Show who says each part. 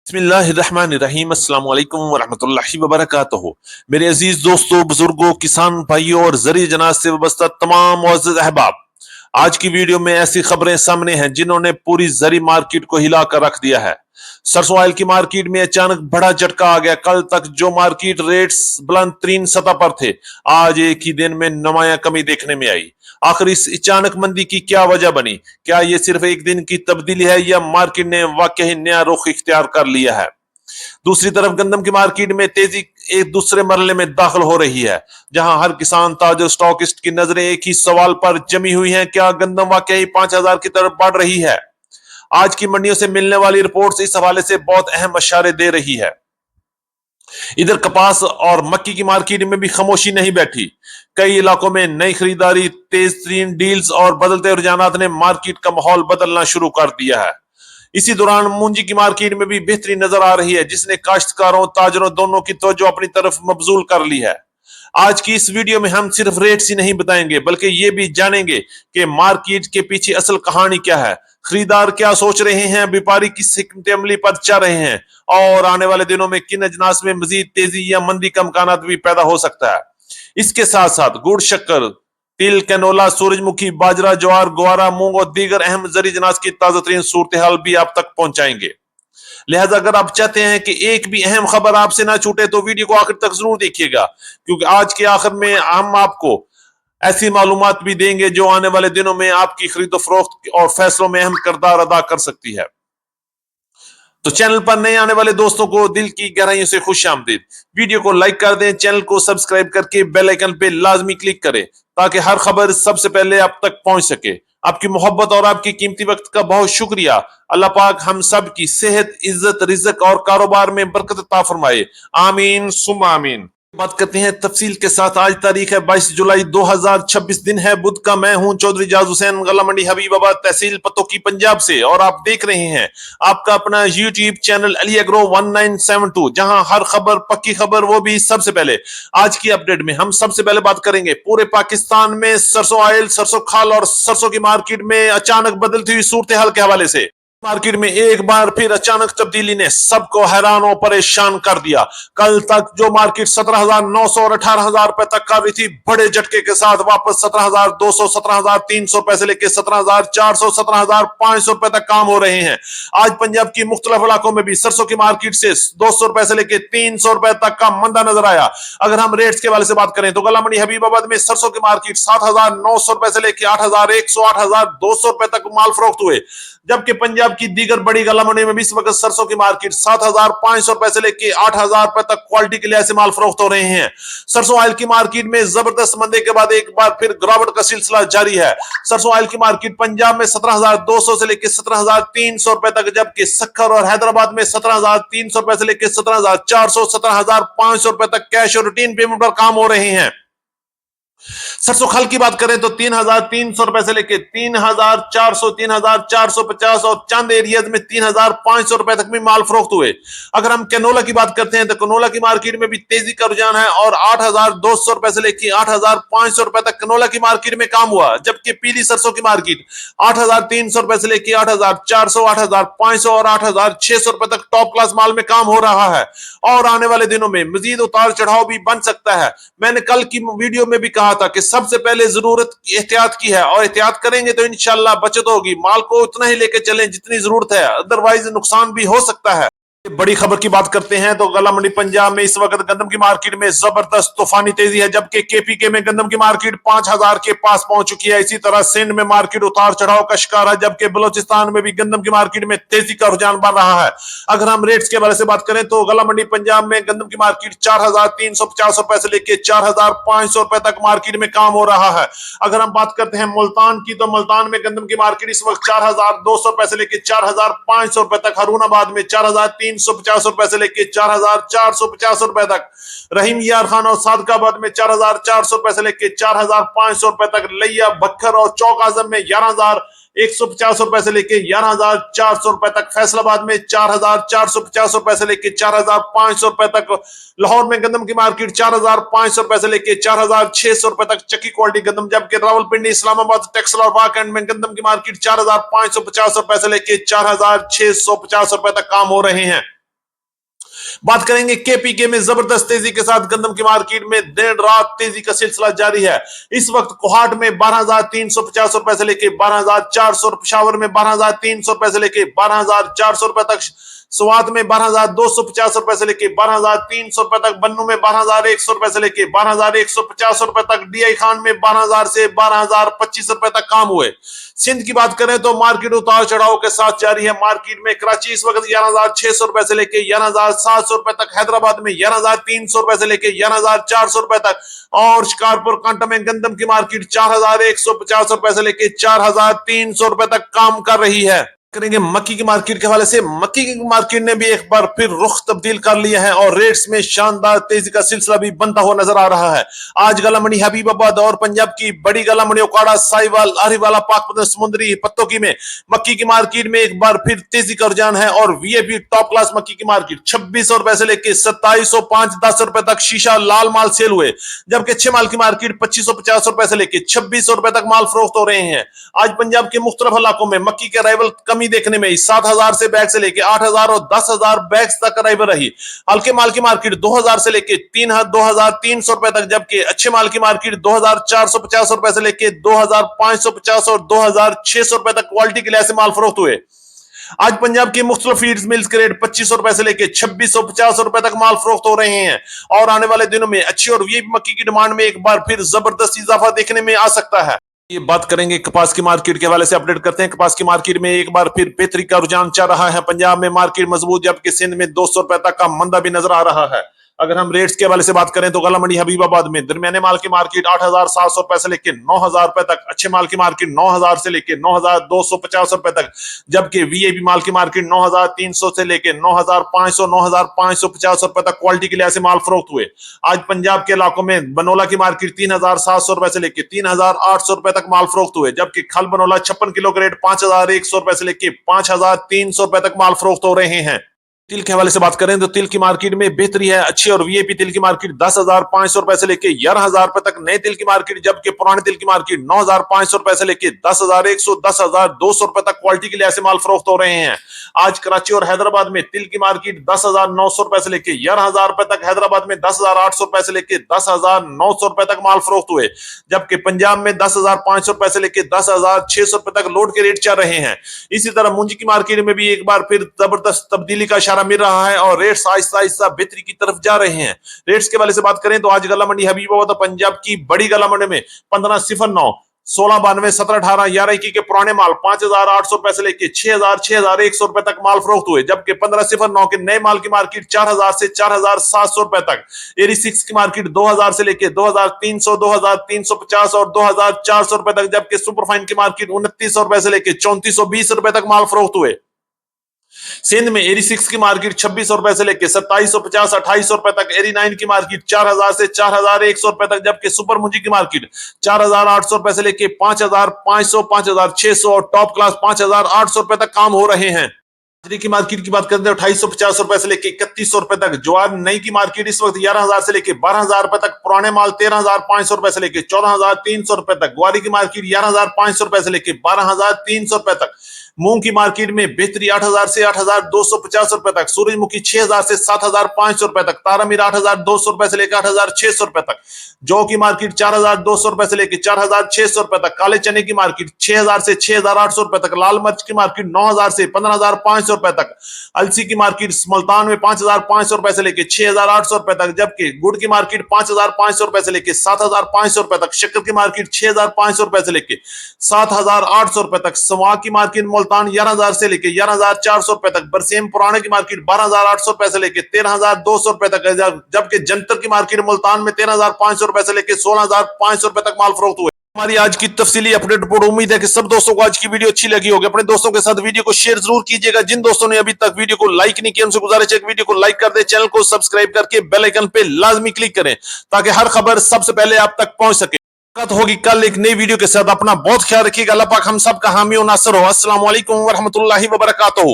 Speaker 1: बिस्मिल्लाहिर्रहमानिर्रहीम अस्सलाम वालेकुम वरहमतुल्लाहि वबरकातुहू। मेरे अजीज दोस्तों, बुजुर्गों, किसान भाइयों और जरिए जनाज से वाबस्ता तमाम मुअज़्ज़ज़ अहबाब, आज की वीडियो में ऐसी खबरें सामने हैं जिन्होंने पूरी जरी मार्केट को हिला कर रख दिया है। सरसों ऑयल की मार्केट में अचानक बड़ा झटका आ गया। कल तक जो मार्केट रेट्स बुलंद तरीन सतह पर थे, आज एक ही दिन में नुमाया कमी देखने में आई। आखिर इस अचानक मंदी की क्या वजह बनी? क्या ये सिर्फ एक दिन की तब्दीली है या मार्केट ने वाकई नया रुख इख्तियार कर लिया है? दूसरी तरफ गंदम की मार्केट में तेजी एक दूसरे मरहले में दाखिल हो रही है, जहां हर किसान ताजर स्टॉकिस्ट की नजरें एक ही सवाल पर जमी हुई हैं: क्या गंदम वाकई 5,000 की तरफ बढ़ रही है? आज की मंडियों से मिलने वाली रिपोर्ट्स इस हवाले से बहुत अहम इशारे दे रही है। इधर कपास और मक्की की मार्केट में भी खामोशी नहीं बैठी। कई इलाकों में नई खरीदारी, तेज तरीन डील्स और बदलते रुझानात ने मार्केट का माहौल बदलना शुरू कर दिया है। इसी दौरान मूंजी की मार्केट में भी बेहतरी नजर आ रही है, जिसने काश्तकारों ताजरों दोनों की तवज्जो अपनी तरफ मबजूल कर ली है। आज की इस वीडियो में हम सिर्फ रेट्स ही नहीं बताएंगे, बल्कि ये भी जानेंगे कि मार्केट के पीछे असल कहानी क्या है, खरीदार क्या सोच रहे हैं, व्यापारी किस हिकमत अमली पर चल रहे हैं, और आने वाले दिनों में किन अजनास में मजीद तेजी या मंदी का इम्कान भी पैदा हो सकता है। इसके साथ साथ गुड़, शक्कर, तिल, कैनोला, सूरजमुखी, बाजरा, ज्वार, ग्वारा, मूंग और दीगर अहम जरी जनास की ताजा तरीन सूरत हाल भी आप तक पहुंचाएंगे। लिहाजा अगर आप चाहते हैं कि एक भी अहम खबर आपसे ना छूटे तो वीडियो को आखिर तक जरूर देखिएगा, क्योंकि आज के आखिर में हम आपको ऐसी मालूमात भी देंगे जो आने वाले दिनों में आपकी खरीदो फरोख्त और फैसलों में अहम किरदार अदा कर सकती है। तो चैनल पर नए आने वाले दोस्तों को दिल की गहराइयों से खुश आमदीद। वीडियो को लाइक कर दें, चैनल को सब्सक्राइब करके बेल आइकन पे लाजमी क्लिक करें, ताकि हर खबर सबसे पहले आप तक पहुंच सके। आपकी मोहब्बत और आपकी कीमती वक्त का बहुत शुक्रिया। अल्लाह पाक हम सब की सेहत, इज्जत, रिज़्क और कारोबार में बरकत अता फरमाए। आमीन सुम्मा आमीन। बात करते हैं तफसील के साथ। आज तारीख है 22 जुलाई 2026, दिन है बुध का। मैं हूं चौधरी जाज हुसैन, गला मंडी हबीबाबाद, तहसील पतोकी, पंजाब से, और आप देख रहे हैं आपका अपना यूट्यूब चैनल अली एग्रो 1972, जहां हर खबर पक्की खबर, वो भी सबसे पहले। आज की अपडेट में हम सबसे पहले बात करेंगे पूरे पाकिस्तान में सरसों ऑयल, सरसों खाल और सरसों की मार्केट में अचानक बदलती हुई सूरत हाल के हवाले से। मार्केट में एक बार फिर अचानक तब्दीली ने सबको हैरान और परेशान कर दिया। कल तक जो मार्केट 17,900 और 18,000 रुपए तक कर रही थी, बड़े झटके के साथ वापस 17,200, 17,300 रुपए से लेकर 17,400, 17,500 रुपए तक काम हो रहे हैं। आज पंजाब की मुख्तलिफ इलाकों में भी सरसों की मार्केट से 200 रुपए से लेकर 300 रुपए तक का मंदा नजर आया। अगर हम रेट्स के वाले से बात करें तो गला मंडी हबीबाबाद में सरसों की मार्केट 7,900 रुपए से लेकर 8,100, 8,200 रुपए तक माल फरोख्त हुए, जबकि पंजाब की दीगर बड़ी गला मंडी में भी इस वक्त सरसों की मार्केट 7,500 रुपए से लेकर 8,000 रुपए तक क्वालिटी के लिहाज से माल फरोख्त हो रहे हैं। सरसों ऑयल की मार्केट में जबरदस्त मंदी के बाद एक बार फिर गिरावट का सिलसिला जारी है। सरसों ऑयल की मार्केट पंजाब में 17,200 से लेकर 17,300 रुपए तक, जबकि सक्खर और हैदराबाद में 17,300 रुपए से लेकर 17,400, 17,500 रुपए तक कैश और रूटीन पेमेंट पर काम हो रहे हैं। सरसों खल की बात करें तो 3,300 रुपए से लेकर 3,400, 3,450 और चंद एरियाज में 3,500 रुपए तक भी माल फरोख्त हुए। अगर हम कैनोला की बात करते हैं तो कैनोला की मार्केट में भी तेजी का रुझान है और 8,200 रुपए से लेकर 8,500 रुपए तक कैनोला की मार्केट में काम हुआ, जबकि पीली सरसों की मार्केट 8,300 रुपए से लेकर 8,400, 8,500 और 8,600 रुपए तक टॉप क्लास माल में काम हो रहा है। और आने वाले दिनों में मजीद उतार चढ़ाव भी बन सकता है। मैंने कल की वीडियो में भी कहा था कि सबसे पहले जरूरत एहतियात की है, और एहतियात करेंगे तो इंशाल्लाह बचत होगी। माल को उतना ही लेके चलें जितनी जरूरत है, अदरवाइज नुकसान भी हो सकता है। बड़ी खबर की बात करते हैं तो गला मंडी पंजाब में इस वक्त गंदम की मार्केट में जबरदस्त तूफानी तेजी है, जबकि केपीके में गंदम की मार्केट 5,000 के पास पहुंच चुकी है। इसी तरह सिंध में मार्केट उतार चढ़ाव का शिकार है, जबकि बलोचिस्तान में भी गंदम की मार्केट में तेजी का रुझान बन रहा है। अगर हम रेट्स के बारे से बात करें तो गला मंडी पंजाब में गंदम की मार्केट 4,350 रुपए से लेकर 4,500 रुपए तक मार्केट में काम हो रहा है। अगर हम बात करते हैं मुल्तान की तो मुल्तान में गंदम की मार्केट इस वक्त 4,200 रुपए से लेकर 4,500 रुपए तक, हरूनाबाद में 4,350 रुपए से लेकर 4,450 रुपए तक, रहीम यार खान और सादकाबाद में 4,400 रुपए से लेकर 4,500 रुपए तक, लिया, बखर और चौक आजम में 11,150 रुपए से लेकर 11,400 रुपए तक, फैसलाबाद में 4,450 रुपए से लेकर 4,500 रुपए तक, लाहौर में गंदम की मार्केट 4,500 रुपए से लेकर 4,600 रुपए तक चक्की क्वालिटी गंदम, जबकि रावलपिंडी, इस्लामाबाद, टेक्सल और वाकंड में गंदम की मार्केट 4,550 रुपए से लेकर 4,650 रुपए तक काम हो रहे हैं। बात करेंगे केपीके में जबरदस्त तेजी के साथ गंदम की मार्केट में दिन रात तेजी का सिलसिला जारी है। इस वक्त कोहाट में 12,350 रुपए से लेकर 12,400, पेशावर में 12,300 रुपए से लेकर 12,400 रुपए तक, स्वात में 12,250 रुपए से लेकर 12,300 रुपए तक, बन्नू में 12,100 रुपए से लेकर 12,150 रुपए तक, डीआई खान में 12,000 से 12,025 रुपए तक काम हुए। सिंध की बात करें तो मार्केट उतार चढ़ाव के साथ जारी है। मार्केट में कराची इस वक्त 11,600 रुपए से लेकर 11,700 रुपए तक, हैदराबाद में 11,300 रुपए से लेकर 11,400 रुपए तक, और शिकारपुर कांटा में गंदम की मार्केट 4,150 रुपए से लेकर 4,300 रुपए तक काम कर रही है। करेंगे मक्की की मार्केट के हवाले से। मक्की की मार्केट ने भी एक बार फिर रुख तब्दील कर लिया है और रेट्स में शानदार तेजी का सिलसिला भी बनता हुआ नजर आ रहा है। आज गला मंडी हबीबाबाद और पंजाब की बड़ी गला मंडी ओकाड़ा, साहिवाल, अहरीवाला, पाकपतन, समुद्री पत्तों की में मक्की की मार्केट में एक बार फिर तेजी का रुझान है और वीआईपी टॉप क्लास मक्की की मार्केट 2600 रुपए से लेकर 2705-10 रुपए तक शीशा लाल माल सेल हुए, जबकि अच्छे माल की मार्केट 2550 रुपए से लेकर 2600 रुपए तक माल फरोख्त हो रहे हैं। आज पंजाब के मुख्तलिफ इलाकों में मक्की के अराइवल कमी देखने में 7,000 से बैग से लेकर 8,000 और 10,000 बैग्स तक अराइवल रही। हल्के माल की मार्केट 2,000 से लेकर 2,300 रुपए तक, जबकि अच्छे माल की मार्केट 2,450 रुपए से लेकर 2,550 और 2,600 रुपए तक क्वालिटी के लिहाज से माल फरोख्त हुए। आज पंजाब की मुख्तलिफ फीड्स मिल्स के रेट 2500 रुपए से लेकर 2650 रुपए तक माल फरोख्त हो रहे हैं और आने वाले दिनों में अच्छी और वीआईपी मक्की की डिमांड में एक बार फिर जबरदस्त इजाफा देखने में आ सकता है। ये बात करेंगे कपास की मार्केट के हवाले से। अपडेट करते हैं कपास की मार्केट में एक बार फिर बेहतरी का रुझान चल रहा है। पंजाब में मार्केट मजबूत, जबकि सिंध में 200 रुपए तक का मंदा भी नजर आ रहा है। अगर हम रेट्स के हवाले से बात करें तो गला मंडी हबीबाबाद में दरमियाने माल की मार्केट 8,700 रुपए से लेकर 9,000 रुपए तक, अच्छे माल की मार्केट 9,000 से लेकर 9,250 रुपए तक, जबकि वीआईपी माल की मार्केट 9,300 से लेकर 9,500, 9,550 रुपए तक क्वालिटी के लिहाज से माल फरोख्त हुए। आज पंजाब के इलाकों में बनोला की मार्केट 3,700 रुपए से लेकर 3,800 रुपए तक माल फरोख्त हुए, जबकि खल बनोला 56 किलो के रेट 5,100 रुपए से लेकर 5,300 रुपए तक माल फरोख्त हो रहे हैं। तिल के हवाले से बात करें तो तिल की मार्केट में बेहतरी है। अच्छी और वीआईपी तिल की मार्केट 10,500 रुपए से लेकर 11,000 रुपए तक नए तिल की मार्केट, जबकि पुराने तिल की मार्केट 9,500 रुपए से लेकर 10,100, 10,200 रुपए तक क्वालिटी के लिहाज से माल फरोख्त हो रहे हैं। आज कराची और हैदराबाद में तिल की मार्केट 10,900 रुपए से लेकर 11,000 रुपए तक, हैदराबाद में 10,800 रुपए से लेकर 10,900 रुपए तक माल फरोख्त हुए, जबकि पंजाब में 10,500 रुपए से लेकर 10,600 रुपए तक लोड के रेट चल रहे हैं। इसी तरह मुंजी की मार्केट में भी एक बार फिर जबरदस्त तब्दीली का इशारा मिल रहा है और रेट्स आहिस्ता आहिस्ता बेहतरी की तरफ जा रहे हैं। रेट्स के वाले से बात करें तो आज गला मंडी हबीबाबाद पंजाब की बड़ी गला मंडी में 1509, 1692, 1718, 1121 के पुराने माल 5,800 रुपए से लेकर 6,000, 6,100 रुपए तक माल फरोख्त हुए, जबकि 1509 के नए माल की मार्केट 4,000 से 4,700 रुपए तक, एरी 6 की मार्केट 2,000 से लेकर 2,300, 2,350 और 2,400 रुपए तक, जबकि सुपरफाइन की मार्केट 2,900 रुपए से लेकर 3,420 रुपए तक माल फरोख्त हुए। सिंध में एरी 6 की मार्केट 2600 रुपए से लेकर 2750, 2800 रुपए तक, एरी 9 की मार्केट 4,000 से 4,100 रुपए तक, जबकि सुपर मुंजी की मार्केट 4,800 रुपए से लेकर 5,500, 5,600 और टॉप क्लास 5,800 रुपए तक काम हो रहे हैं। बाजरे की मार्केट की बात करते हैं 2,850 रुपए से लेकर 3,100 रुपए तक, ज्वार नई की मार्केट इस वक्त 11,000 से लेकर 12,000 रुपए तक, पुराने माल 13,500 रुपए से लेकर 14,300 रुपए तक, ग्वारी की मार्केट 11,500 रुपए से लेकर 12,300 रुपए तक, मूंग की मार्केट में बेहतरी 8,000 से 8,250 रुपए तक, सूरजमुखी 6,000 से 7,500 रुपए तक, तारामीर 8,200 रुपए से लेकर 8,600 रुपए तक, जौ की मार्केट 4,200 रुपए से लेकर 4,600 रुपए तक, काले चने की मार्केट 6,000 से 6,800 रुपए तक, लाल मिर्च की मार्केट 9,000 से 15,500 रुपए तक, अलसी की मार्केट मुल्तान में 5,500 रुपए से लेकर 6,800 रुपए तक, जबकि गुड़ की मार्केट 5,500 रुपए से लेकर 7,500 रुपए तक, शक्कर की मार्केट 6,500 रुपए से लेकर 7,800 रुपए तक, सवा की मार्केट मुल्तान 11,000 से लेकर 11,400 रुपए तक, बरसेम पुराने की मार्केट 12,800 रुपए से लेकर 13,200 रुपए तक, जबकि जंतर की मार्केट मुल्तान में 13,500 रुपए से लेकर 16,500 रुपए तक माल फरोख्त हुए। हमारी आज की तफसीली अपडेट रिपोर्ट। उम्मीद है कि सब दोस्तों को आज की वीडियो अच्छी लगी होगी। अपने दोस्तों के साथ वीडियो को शेयर जरूर कीजिएगा। जिन दोस्तों ने अभी तक वीडियो को लाइक नहीं किया उनसे गुजारिश है कि वीडियो को लाइक कर दे, चैनल को सब्सक्राइब करके बेल आइकन पे लाजमी क्लिक करें ताकि हर खबर सबसे पहले आप तक पहुंच सके। होगी कल एक नई वीडियो के साथ। अपना बहुत ख्याल रखिएगा। अल्लाह पाक हम सब का हामी और नासर हो। अस्सलाम वालेकुम व रहमतुल्लाहि व बरकातहू।